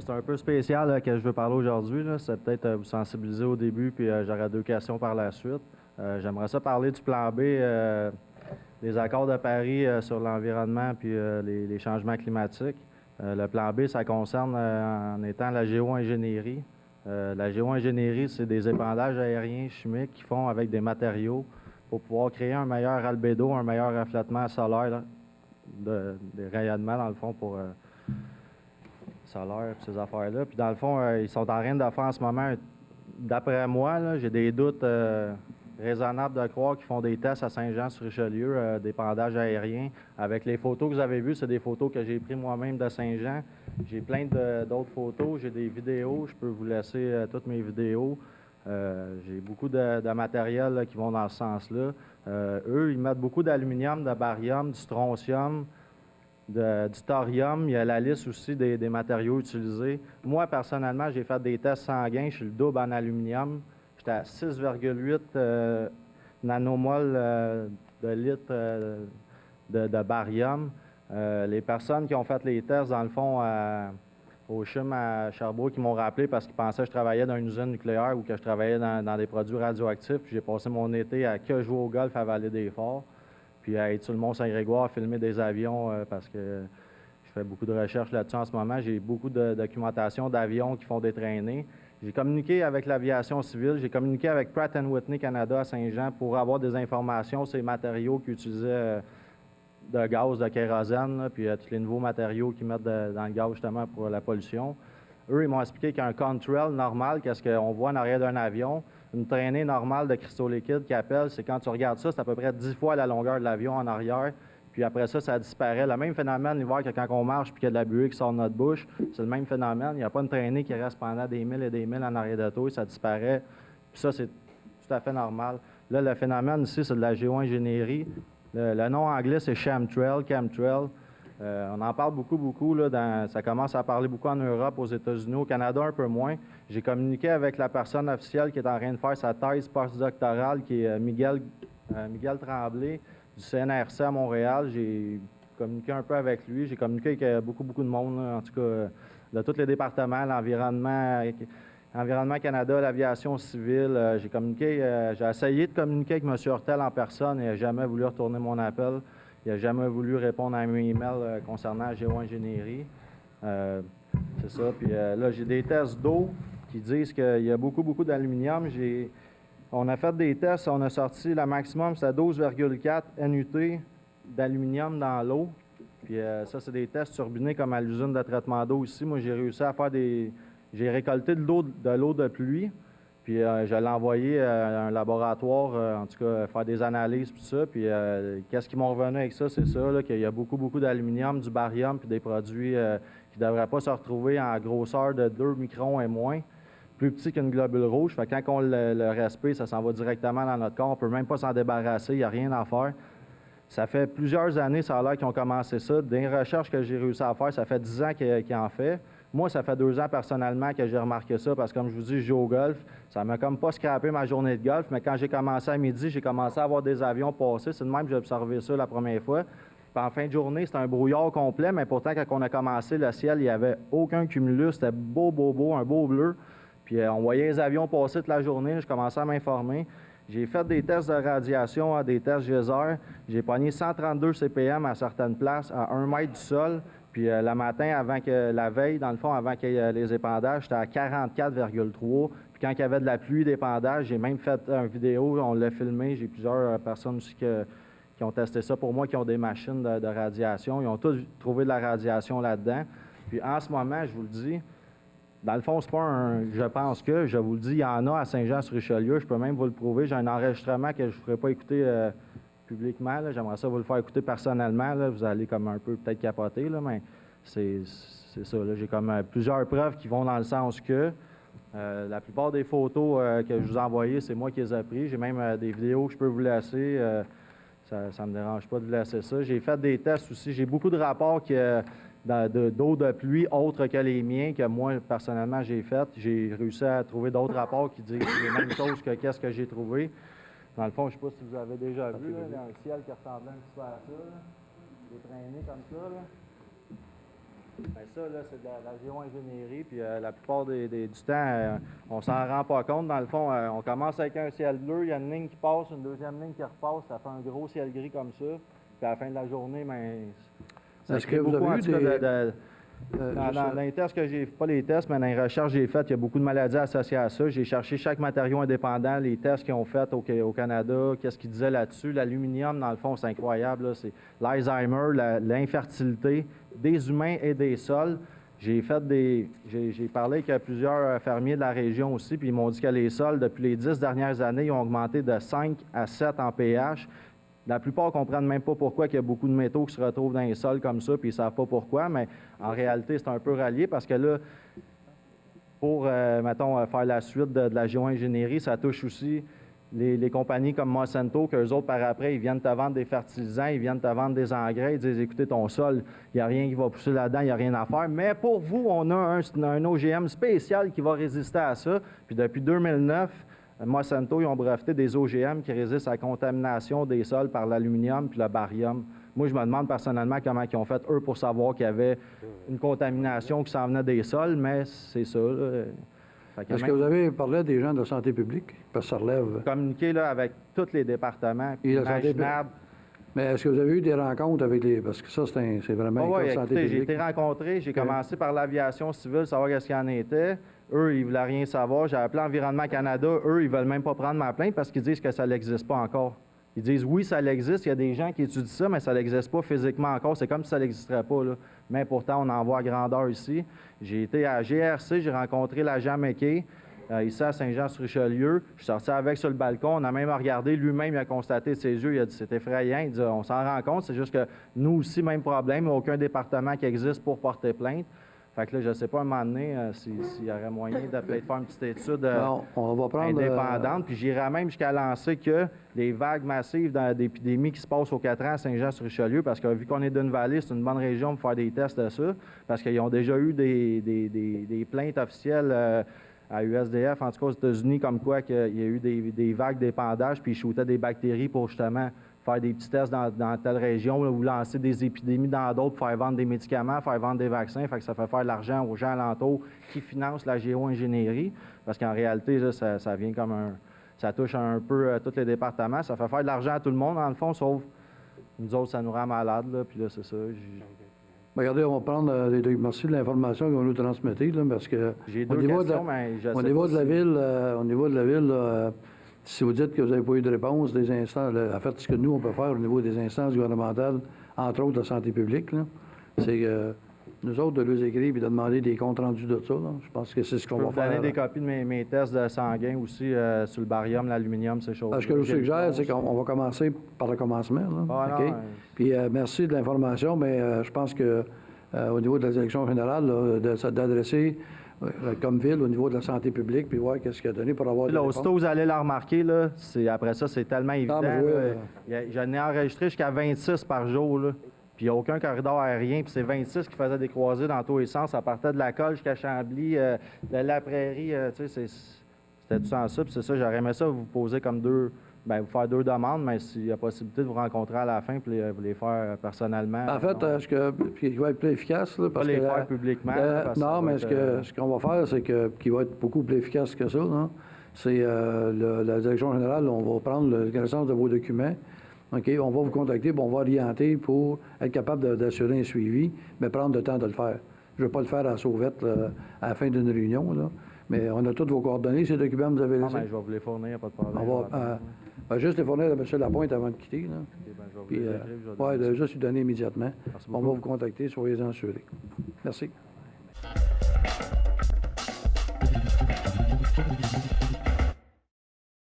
C'est un peu spécial que je veux parler aujourd'hui. C'est peut-être vous sensibiliser au début, puis j'aurai 2 questions par la suite. J'aimerais ça parler du plan B, des accords de Paris sur l'environnement puis les changements climatiques. Le plan B, ça concerne en étant la géo-ingénierie. La géo-ingénierie, c'est des épandages aériens chimiques qu'ils font avec des matériaux pour pouvoir créer un meilleur albédo, un meilleur reflètement solaire, là, des rayonnements, dans le fond, pour solaire et ces affaires-là. Puis dans le fond, ils sont en train de faire en ce moment, d'après moi, là, j'ai des doutes raisonnables de croire qu'ils font des tests à Saint-Jean-sur-Richelieu, d'épandage aérien. Avec les photos que vous avez vues, c'est des photos que j'ai prises moi-même de Saint-Jean. J'ai plein d'autres photos, j'ai des vidéos, je peux vous laisser toutes mes vidéos. J'ai beaucoup de matériel là, qui vont dans ce sens-là. Eux, ils mettent beaucoup d'aluminium, de barium, du strontium, du thorium. Il y a la liste aussi des matériaux utilisés. Moi, personnellement, j'ai fait des tests sanguins. Je suis le double en aluminium. J'étais à 6,8 nanomol de litre de barium. Les personnes qui ont fait les tests, dans le fond, au CHUM à Sherbrooke, qui m'ont rappelé parce qu'ils pensaient que je travaillais dans une usine nucléaire ou que je travaillais dans des produits radioactifs. Puis j'ai passé mon été à que jouer au golf à Vallée-des-Forts. Puis à être sur le Mont-Saint-Grégoire, filmer des avions parce que je fais beaucoup de recherches là-dessus en ce moment. J'ai beaucoup de documentation d'avions qui font des traînées. J'ai communiqué avec l'aviation civile, j'ai communiqué avec Pratt & Whitney Canada à Saint-Jean pour avoir des informations sur les matériaux qu'ils utilisaient de gaz, de kérosène, là, puis tous les nouveaux matériaux qu'ils mettent dans le gaz justement pour la pollution. Eux, ils m'ont expliqué qu'un contrail normal, qu'est-ce qu'on voit en arrière d'un avion, une traînée normale de cristaux liquides qui appelle, c'est quand tu regardes ça, c'est à peu près 10 fois la longueur de l'avion en arrière. Puis après ça, ça disparaît. Le même phénomène l'hiver que quand on marche puis qu'il y a de la buée qui sort de notre bouche, c'est le même phénomène. Il n'y a pas une traînée qui reste pendant des milles et des milles en arrière de toi, ça disparaît. Puis ça, c'est tout à fait normal. Là, le phénomène ici, c'est de la géo-ingénierie. Le nom anglais, c'est chemtrail. On en parle beaucoup. Là, ça commence à parler beaucoup en Europe, aux États-Unis, au Canada un peu moins. J'ai communiqué avec la personne officielle qui est en train de faire sa thèse postdoctorale, qui est Miguel Tremblay, du CNRC à Montréal. J'ai communiqué un peu avec lui. J'ai communiqué avec beaucoup de monde, là, en tout cas, de tous les départements, l'Environnement Canada, l'aviation civile. J'ai communiqué, j'ai essayé de communiquer avec M. Hortel en personne et il n'a jamais voulu retourner mon appel. Il n'a jamais voulu répondre à mes emails concernant la géo-ingénierie. C'est ça. Puis là, j'ai des tests d'eau qui disent qu'il y a beaucoup d'aluminium. On a fait des tests, on a sorti le maximum, c'est 12,4 NUT d'aluminium dans l'eau. Puis ça, c'est des tests turbinés comme à l'usine de traitement d'eau ici. Moi, j'ai réussi à faire J'ai récolté de l'eau de pluie, puis je l'ai envoyé à un laboratoire, en tout cas, faire des analyses, tout ça. Puis qu'est-ce qu'ils m'ont revenu avec ça? C'est ça, là, qu'il y a beaucoup d'aluminium, du barium, puis des produits qui ne devraient pas se retrouver en grosseur de 2 microns et moins, plus petit qu'une globule rouge. Fait que quand on le respire, ça s'en va directement dans notre corps. On ne peut même pas s'en débarrasser, il n'y a rien à faire. Ça fait plusieurs années, ça a l'air qu'ils ont commencé ça. Des recherches que j'ai réussi à faire, ça fait 10 ans qu'ils en fait. Moi, ça fait 2 ans personnellement que j'ai remarqué ça parce que, comme je vous dis, je joue au golf. Ça m'a comme pas scrappé ma journée de golf, mais quand j'ai commencé à midi, j'ai commencé à avoir des avions passer. C'est de même que j'ai observé ça la première fois. Puis en fin de journée, c'était un brouillard complet, mais pourtant, quand on a commencé, le ciel, il n'y avait aucun cumulus. C'était beau, un beau bleu. Puis on voyait les avions passer toute la journée. Je commençais à m'informer. J'ai fait des tests de radiation, des tests geyser. J'ai pogné 132 CPM à certaines places, à 1 mètre du sol. Puis le matin, la veille, dans le fond, avant qu'il y ait les épandages, j'étais à 44,3. Puis quand il y avait de la pluie d'épandage, j'ai même fait une vidéo, on l'a filmé. J'ai plusieurs personnes aussi qui ont testé ça pour moi, qui ont des machines de radiation. Ils ont tous trouvé de la radiation là-dedans. Puis en ce moment, je vous le dis, dans le fond, c'est pas je pense que, je vous le dis, il y en a à Saint-Jean-sur-Richelieu. Je peux même vous le prouver. J'ai un enregistrement que je ne ferai pas écouter publiquement. J'aimerais ça vous le faire écouter personnellement. Là. Vous allez comme un peu peut-être capoter, là, mais c'est ça. J'ai comme plusieurs preuves qui vont dans le sens que la plupart des photos que je vous ai envoyées, c'est moi qui les ai prises. J'ai même des vidéos que je peux vous laisser. Ça ne me dérange pas de vous laisser ça. J'ai fait des tests aussi. J'ai beaucoup de rapports d'eau de pluie autres que les miens, que moi, personnellement, j'ai fait. J'ai réussi à trouver d'autres rapports qui disent les mêmes choses que qu'est-ce que j'ai trouvé. Dans le fond, je ne sais pas si vous avez déjà vu, là, un ciel qui ressemblait un petit peu à ça, là. Des traînées comme ça. Là. Ben ça, là, c'est de la géo-ingénierie, puis la plupart du temps, on s'en rend pas compte. Dans le fond, on commence avec un ciel bleu, il y a une ligne qui passe, une deuxième ligne qui repasse, ça fait un gros ciel gris comme ça. Puis à la fin de la journée, ben, ça Est-ce que crée vous beaucoup, avez en eu tout cas, des... dans les tests que j'ai, pas les tests, mais dans les recherches que j'ai faites, il y a beaucoup de maladies associées à ça. J'ai cherché chaque matériau indépendant, les tests qu'ils ont faits au Canada, qu'est-ce qu'ils disaient là-dessus. L'aluminium, dans le fond, c'est incroyable, là. C'est l'Alzheimer, l'infertilité des humains et des sols. J'ai parlé avec plusieurs fermiers de la région aussi, puis ils m'ont dit que les sols, depuis les 10 dernières années, ils ont augmenté de 5 à 7 en pH. La plupart ne comprennent même pas pourquoi il y a beaucoup de métaux qui se retrouvent dans les sols comme ça, puis ils ne savent pas pourquoi, mais en réalité, c'est un peu rallié parce que là, pour, mettons, faire la suite de la géo-ingénierie, ça touche aussi les compagnies comme Monsanto, qu'eux autres, par après, ils viennent te vendre des fertilisants, ils viennent te vendre des engrais, ils disent, écoutez, ton sol, il n'y a rien qui va pousser là-dedans, il n'y a rien à faire. Mais pour vous, on a un OGM spécial qui va résister à ça. Puis depuis 2009, Monsanto, ils ont breveté des OGM qui résistent à la contamination des sols par l'aluminium puis le barium. Moi, je me demande personnellement comment ils ont fait, eux, pour savoir qu'il y avait une contamination qui s'en venait des sols, mais c'est ça. Est-ce que vous avez parlé à des gens de santé publique? Parce que ça relève... Communiquer là, avec tous les départements Et la santé imaginables. Mais est-ce que vous avez eu des rencontres avec les... Parce que ça, c'est vraiment Oui, une santé écoutez, publique. j'ai été rencontré, j'ai commencé par l'aviation civile, savoir qu'est-ce qu'il y en était. Eux, ils ne voulaient rien savoir. J'ai appelé Environnement Canada. Eux, ils ne veulent même pas prendre ma plainte parce qu'ils disent que ça n'existe pas encore. Ils disent, oui, ça existe. Il y a des gens qui étudient ça, mais ça n'existe pas physiquement encore. C'est comme si ça n'existerait pas, là. Mais pourtant, on en voit à grandeur ici. J'ai été à GRC, j'ai rencontré l'agent McKay, ici à Saint-Jean-sur-Richelieu. Je suis sorti avec sur le balcon. On a même regardé. Lui-même, il a constaté de ses yeux. Il a dit, c'est effrayant. Il dit, on s'en rend compte. C'est juste que nous aussi, même problème. Il n'y a aucun département qui existe pour porter plainte. Fait que là, je ne sais pas, à un moment donné, s'il y aurait moyen de peut-être faire une petite étude on va prendre, indépendante. Puis j'irais même jusqu'à lancer que les vagues massives d'épidémies qui se passent aux 4 ans à Saint-Jean-sur-Richelieu, parce que vu qu'on est d'une vallée, c'est une bonne région pour faire des tests de ça, parce qu'ils ont déjà eu des plaintes officielles à USDF, en tout cas aux États-Unis, comme quoi qu'il y a eu des vagues d'épandage, puis ils shootaient des bactéries pour justement faire des petits tests dans telle région là, ou lancer des épidémies dans d'autres, faire vendre des médicaments, faire vendre des vaccins. Fait que ça fait faire de l'argent aux gens alentours qui financent la géo-ingénierie. Parce qu'en réalité, là, ça vient comme ça touche un peu tous les départements. Ça fait faire de l'argent à tout le monde, dans le fond, sauf nous autres, ça nous rend malades. Là, puis là, c'est ça. Regardez, on va prendre merci de l'information que vous nous transmettez, là, parce que j'ai deux questions, mais je sais pas au niveau de la ville, si vous dites que vous n'avez pas eu de réponse des instances, en fait, ce que nous, on peut faire au niveau des instances gouvernementales, entre autres de santé publique, c'est que nous autres, de les écrire et de demander des comptes rendus de ça. Là. Je pense que c'est ce qu'on va faire. Je peux vous donner des copies de mes tests de sanguin aussi sur le barium, l'aluminium, ces choses-là. Ce que je vous suggère, c'est qu'on va commencer par le commencement. Là. Ah, okay? non, Puis merci de l'information, mais je pense que au niveau de la direction générale, d'adresser comme ville au niveau de la santé publique, puis voir qu'est-ce qu'il a donné pour avoir des réponses. Aussitôt, vous allez la remarquer, là, après ça, c'est tellement évident. J'en ai enregistré jusqu'à 26 par jour, là. Puis il n'y a aucun corridor aérien, puis c'est 26 qui faisaient des croisées dans tous les sens. Ça partait de la Colle jusqu'à Chambly, de la Prairie, tu sais, c'était tout ça. Puis c'est ça, j'aurais aimé ça vous poser comme vous faire 2 demandes, mais s'il y a possibilité de vous rencontrer à la fin, puis vous les faire personnellement. En fait, puis il va être plus efficace. Là, parce pas les que faire publiquement. Non, mais ce qu'on va faire, c'est qu'il va être beaucoup plus efficace que ça. C'est la direction générale, on va prendre la connaissance de vos documents. OK, on va vous contacter, puis on va orienter pour être capable d'assurer un suivi, mais prendre le temps de le faire. Je ne vais pas le faire à la sauvette à la fin d'une réunion, là. Mais on a toutes vos coordonnées, ces documents que vous avez laissés. Non, mais je vais vous les fournir, pas de problème. On va juste les fournir à M. Lapointe avant de quitter. Là. Okay, je vais puis, juste lui donner immédiatement. On va vous contacter, soyez-en assurés. Merci.